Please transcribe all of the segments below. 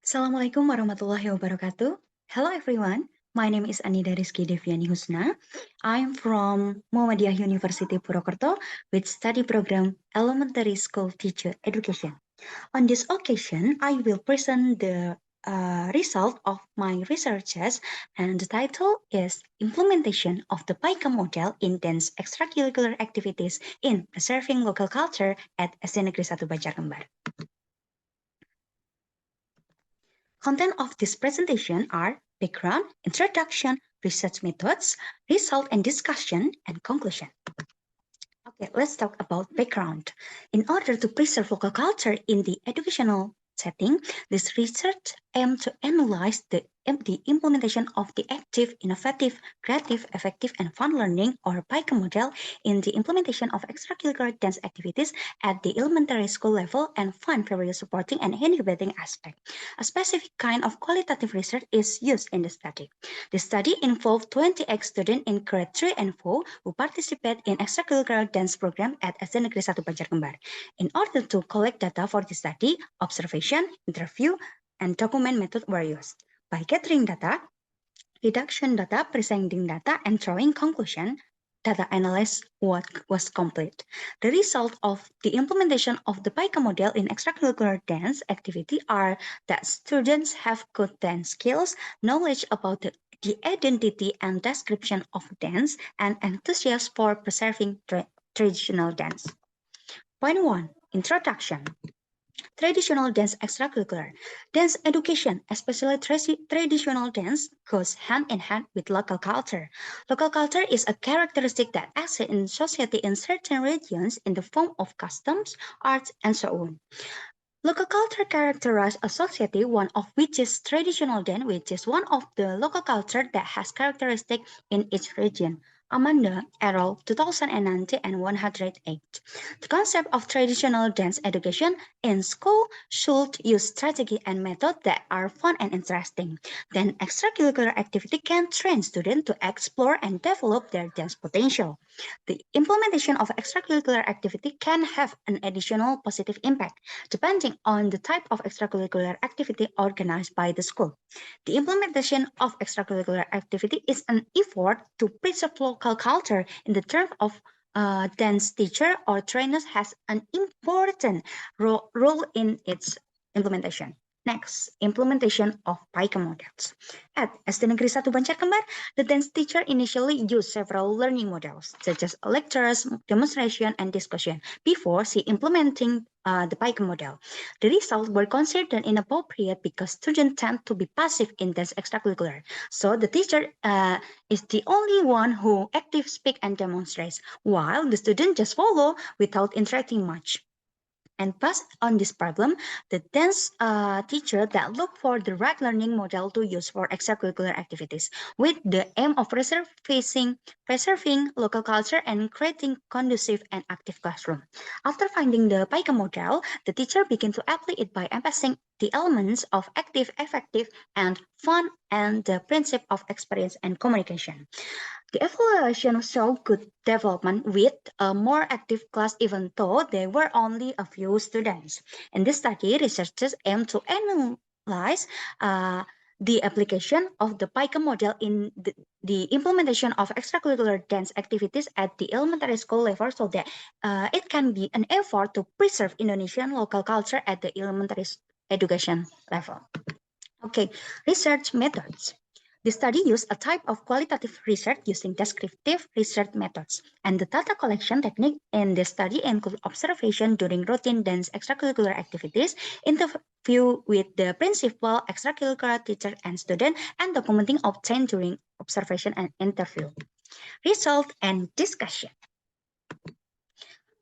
Assalamualaikum warahmatullahi wabarakatuh. Hello everyone. My name is Rizqi Devyani Husna. I'm from Muhammadiyah University Purwokerto with study program Elementary School Teacher Education. On this occasion, I will present the result of my researches, and the title is Implementation of the PAIKEM Model in Dance Extracurricular Activities in Preserving Local Culture at SD Negeri 1 Bancarkembar. Content of this presentation are background, introduction, research methods, result and discussion, and conclusion. Okay, let's talk about background. In order to preserve local culture in the educational setting, this research aims to analyze the implementation of the active, innovative, creative, effective, and fun learning or PAIKEM model in the implementation of extracurricular dance activities at the elementary school level and find various supporting and inhibiting aspects. A specific kind of qualitative research is used in the study. The study involved 28 students in grade 3 and 4 who participate in extracurricular dance program at SD Negeri 1 Bancarkembar. In order to collect data for the study, observation, interview, and document method were used. By gathering data, reduction data, presenting data, and drawing conclusion, data analysis was complete. The result of the implementation of the PAIKEM model in extracurricular dance activity are that students have good dance skills, knowledge about the identity and description of dance, and enthusiasm for preserving traditional dance. Point 1. Introduction. Traditional dance extracurricular. Dance education, especially traditional dance, goes hand in hand with local culture. Local culture is a characteristic that exists in society in certain regions in the form of customs, arts, and so on. Local culture characterizes a society, one of which is traditional dance, which is one of the local culture that has characteristics in each region. Amanda, Errol, 2019 and 108. The concept of traditional dance education in school should use strategy and method that are fun and interesting. Then extracurricular activity can train students to explore and develop their dance potential. The implementation of extracurricular activity can have an additional positive impact, depending on the type of extracurricular activity organized by the school. The implementation of extracurricular activity is an effort to preserve local culture in the terms of dance teacher or trainers has an important role in its implementation. Next, implementation of PAIKEM models. At SD Negeri 1 Bancarkembar, the dance teacher initially used several learning models, such as lectures, demonstration, and discussion, before she implementing the PAIKEM model. The results were considered inappropriate because students tend to be passive in dance extracurricular. So the teacher is the only one who actively speak and demonstrates, while the student just follow without interacting much. And based on this problem, the dance teacher that look for the right learning model to use for extracurricular activities with the aim of preserving local culture and creating conducive and active classroom. After finding the PAIKEM model, the teacher began to apply it by emphasizing the elements of active, effective, and fun and the principle of experience and communication. The evaluation showed good development with a more active class even though there were only a few students. In this study, researchers aimed to analyze the application of the PAIKEM model in the implementation of extracurricular dance activities at the elementary school level so that it can be an effort to preserve Indonesian local culture at the elementary education level. Okay, research methods. The study used a type of qualitative research using descriptive research methods, and the data collection technique in the study include observation during routine dance extracurricular activities, interview with the principal, extracurricular teacher and student, and documenting obtained during observation and interview. Result and discussion.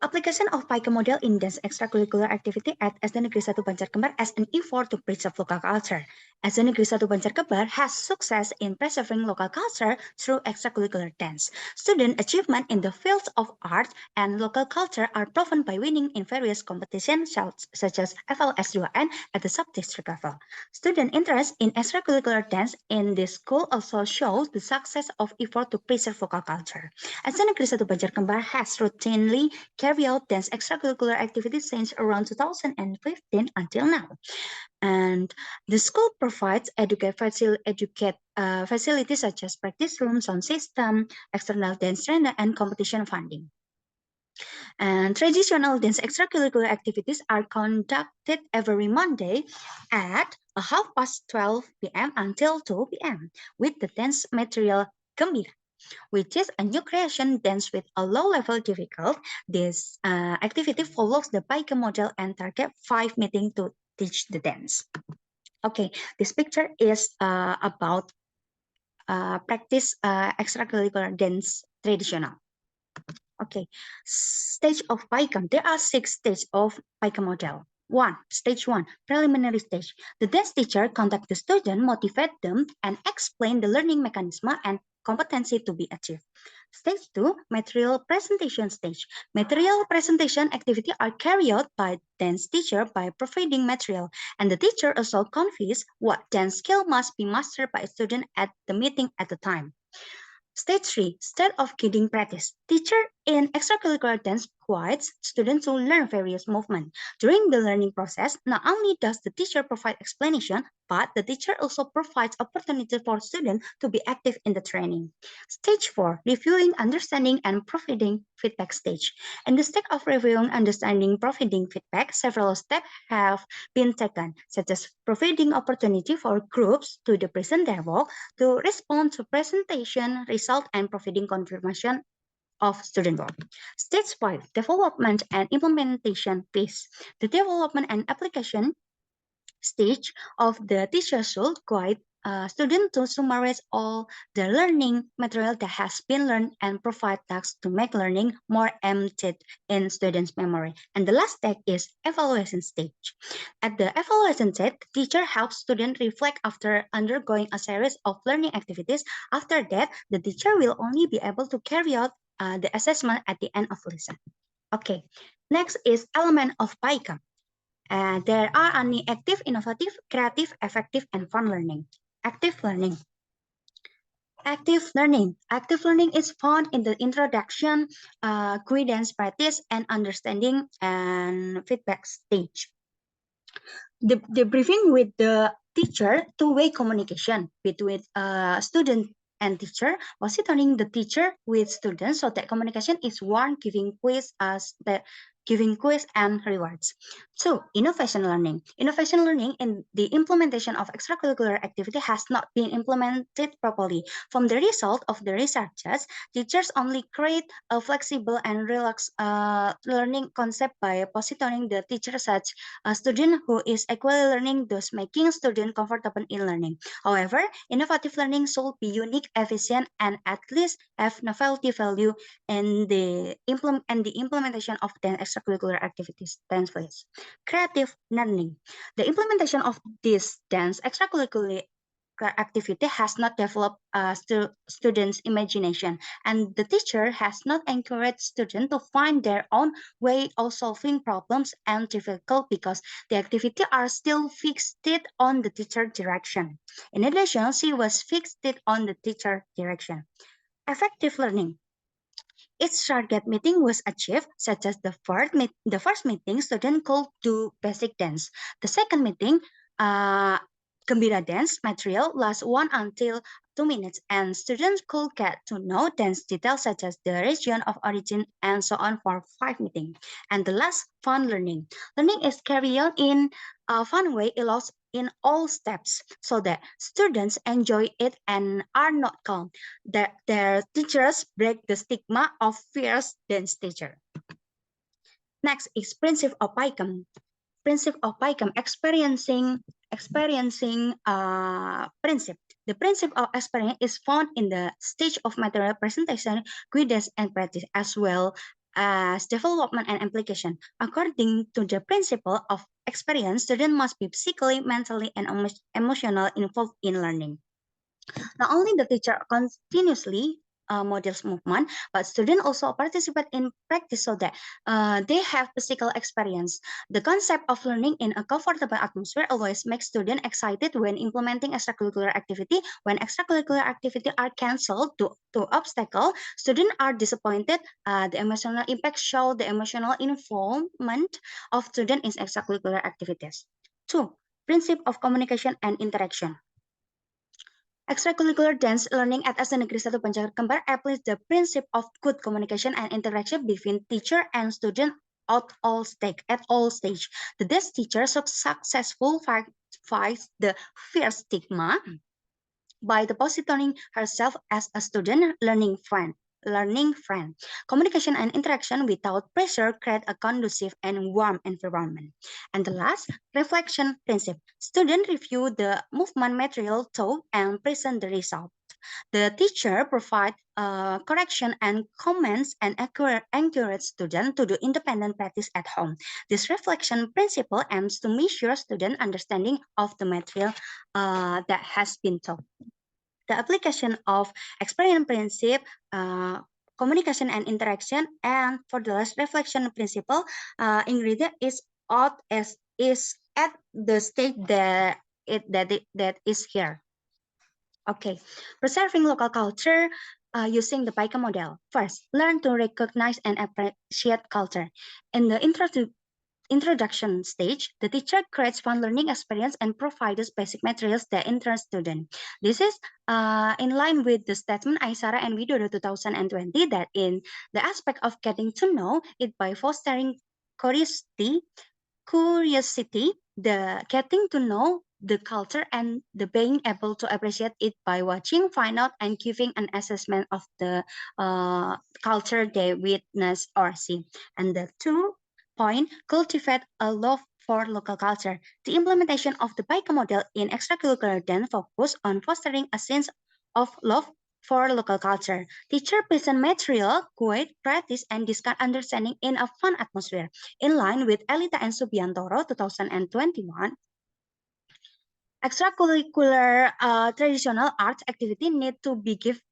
Application of PAIKEM model in dance extracurricular activity at SD Negeri 1 Bancarkembar as an effort to preserve local culture. SD Negeri 1 Bancarkembar has success in preserving local culture through extracurricular dance. Student achievement in the fields of art and local culture are proven by winning in various competitions such as FLS2N at the sub-district level. Student interest in extracurricular dance in this school also shows the success of effort to preserve local culture. SD Negeri 1 Bancarkembar has routinely carry out dance extracurricular activities since around 2015 until now. And the school provides facilities such as practice rooms, sound system, external dance trainer, and competition funding. And traditional dance extracurricular activities are conducted every Monday at 12:30 p.m. until 2 p.m. with the dance material Gembira, which is a new creation dance with a low-level difficult. This activity follows the PAIKEM model and target 5 meetings to teach the dance. Okay, this picture is about practice extracurricular dance traditional. Okay, stage of PAIKEM. There are 6 stages of PAIKEM model. Stage 1, preliminary stage. The dance teacher contact the student, motivate them, and explain the learning mechanism and competency to be achieved. Stage 2, material presentation stage. Material presentation activity are carried out by dance teacher by providing material, and the teacher also conveys what dance skill must be mastered by a student at the meeting at the time. Stage 3, start of guiding practice. Teacher in extracurricular dance guides students to learn various movements. During the learning process, not only does the teacher provide explanation, but the teacher also provides opportunity for students to be active in the training. Stage 4, reviewing, understanding, and providing feedback stage. In the stage of reviewing, understanding, providing feedback, several steps have been taken, such as providing opportunity for groups to present their work, to respond to presentation result, and providing confirmation of student work. Stage 5, development and implementation phase. The development and application stage of the teacher should guide students to summarize all the learning material that has been learned and provide tasks to make learning more embedded in students' memory. And the last step is evaluation stage. At the evaluation stage, the teacher helps students reflect after undergoing a series of learning activities. After that, the teacher will only be able to carry out the assessment at the end of lesson. Okay, next is element of PAIKEM. There are only active, innovative, creative, effective, and fun learning. Active learning. Active learning. Active learning is found in the introduction, guidance, practice, and understanding and feedback stage. The briefing with the teacher, two-way communication between student and teacher, positioning the teacher with students so that communication is one, giving quiz and rewards. So, innovation learning. Innovation learning in the implementation of extracurricular activity has not been implemented properly. From the result of the researchers, teachers only create a flexible and relaxed learning concept by positioning the teacher such a student who is equally learning, thus making student comfortable in learning. However, innovative learning should be unique, efficient, and at least have novelty value in the implementation of the extracurricular activities. Dance, please. Creative learning. The implementation of this dance extracurricular activity has not developed students' imagination, and the teacher has not encouraged students to find their own way of solving problems and difficult because the activity are still fixed on the teacher direction. In addition, she was fixed on the teacher direction. Effective learning. Each target meeting was achieved, such as the first meeting, students could do basic dance. The second meeting, Gembira dance material lasts 1 until 2 minutes, and students could get to know dance details such as the region of origin and so on for 5 meetings. And the last, fun learning. Learning is carried out in a fun way, allows in all steps so that students enjoy it and are not calm. That their teachers break the stigma of fierce dance teacher. Next is principle of PAIKEM. Principle of PAIKEM, experiencing principle. The principle of experience is found in the stage of material presentation, guidance, and practice, as well as development and application. According to the principle of experience, students must be physically, mentally, and emotionally involved in learning. Not only the teacher continuously models movement, but students also participate in practice so that they have physical experience. The concept of learning in a comfortable atmosphere always makes students excited when implementing extracurricular activity. When extracurricular activity are cancelled to obstacle, students are disappointed. The emotional impact show the emotional involvement of students in extracurricular activities. 2. Principle of communication and interaction. Extracurricular dance learning at SD Negeri 1 Banjarkembar applies the principle of good communication and interaction between teacher and student at all stage. The dance teacher successfully fights the fear stigma by positioning herself as a student learning friend. Communication and interaction without pressure create a conducive and warm environment. And the last, reflection principle. Students review the movement material taught and present the result. The teacher provides correction and comments and encourage students to do independent practice at home. This reflection principle aims to measure student understanding of the material that has been taught. The application of experience principle, communication and interaction, and for the last reflection principle, ingredient is at the state that is here. Okay, preserving local culture using the PAIKEM model. First, learn to recognize and appreciate culture. In the introduction stage, the teacher creates fun learning experience and provides basic materials that interest students. This is in line with the statement Aisara and Widodo 2020 that in the aspect of getting to know it by fostering curiosity, the getting to know the culture and the being able to appreciate it by watching, find out, and giving an assessment of the culture they witness or see. And the point, cultivate a love for local culture. The implementation of the PAIKEM model in extracurricular then focus on fostering a sense of love for local culture. Teacher present material, guide, practice, and discuss understanding in a fun atmosphere. In line with Elita and Subiantoro 2021, extracurricular traditional arts activity need to be give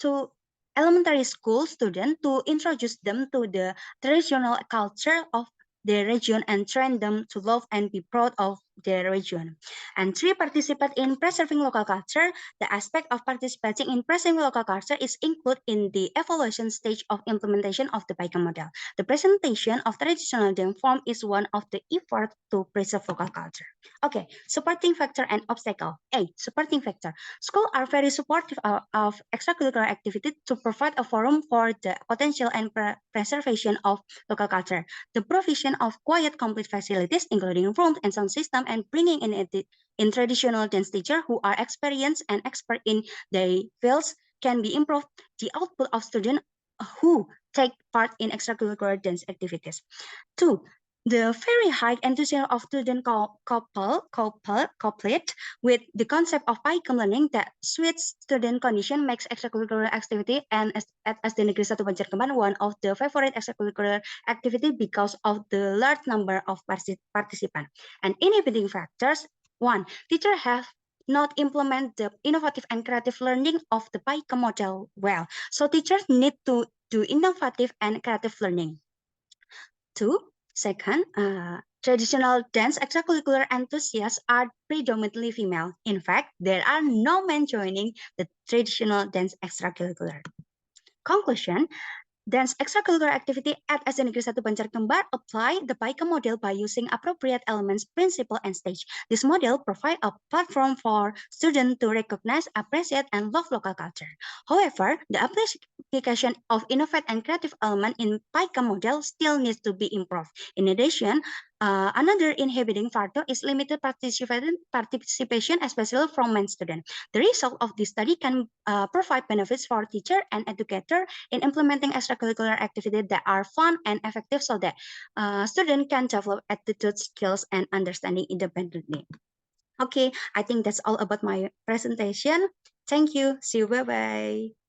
to elementary school students to introduce them to the traditional culture of their region and train them to love and be proud of their region. And three, participate in preserving local culture. The aspect of participating in preserving local culture is included in the evaluation stage of implementation of the PAIKEM model. The presentation of traditional dance form is one of the efforts to preserve local culture. Okay, supporting factor and obstacle. A, supporting factor. Schools are very supportive of extracurricular activity to provide a forum for the potential and preservation of local culture. The provision of quiet, complete facilities, including rooms and sound system, and bringing in traditional dance teacher who are experienced and expert in their fields can be improved the output of students who take part in extracurricular dance activities. Two, the very high enthusiasm of student coupled with the concept of PAIKEM learning that suits student condition makes extracurricular activity and at SD Negeri 1 Banjarkembar one of the favorite extracurricular activity because of the large number of participants. And inhibiting factors, one, teachers have not implement the innovative and creative learning of the PAIKEM model well. So teachers need to do innovative and creative learning. Two, second, traditional dance extracurricular enthusiasts are predominantly female. In fact, there are no men joining the traditional dance extracurricular. Conclusion, dance extracurricular activity at SD Negeri 1 Banjarkembar apply the PAIKEM model by using appropriate elements, principle, and stage. This model provide a platform for students to recognize, appreciate, and love local culture. However, the application of innovative and creative element in PAIKEM model still needs to be improved. In addition, another inhibiting factor is limited participation, especially from men students. The result of this study can provide benefits for teacher and educator in implementing extracurricular activities that are fun and effective so that students can develop attitude, skills, and understanding independently. Okay, I think that's all about my presentation. Thank you. See you. Bye-bye.